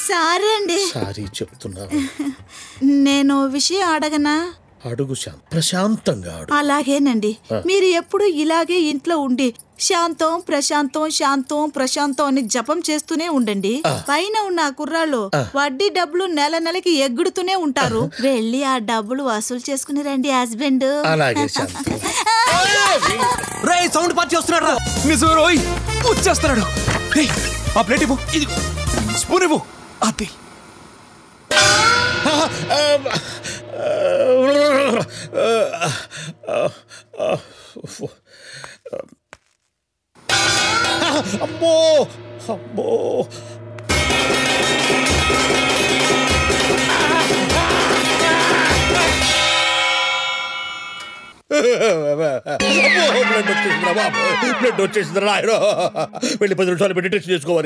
Sorry అండి. Sorry చెప్తున్నా. నేను విషయం అడగనా? అడుగు ప్రశాంతంగా అడుగు. అలాగేనండి. మీరు ఎప్పుడు ఇలాగే ఇంట్లో ఉండి శాంతం ప్రశాంతం శాంతం ప్రశాంతం అని జపం చేస్తూనే ఉండండి. పైన ఉన్న కుర్రాళ్ళు వడ్డీ డబ్బులు నెల నెలకి ఎగ్గుడుతూనే ఉంటారు. వెళ్ళి ఆ డబ్బులు వసూలు చేసుకుని రండి హస్బెండ్. అలాగే సౌండ్ పార్టీ వస్తున్నాడు. నిజమే రోయ్, వచ్చేస్తున్నాడు. ఆ ప్లేట్ ఇవ్వు, ఇది స్పూన్ ఇవ్వు. అది అమ్మో అమ్మో బ్లడ్ వచ్చేసిందిరా బాబు, బ్లడ్ వచ్చేసిందిరా. వెళ్ళి 10 నిమిషాలు పెట్టి టెస్ట్ చేసుకోవాలి.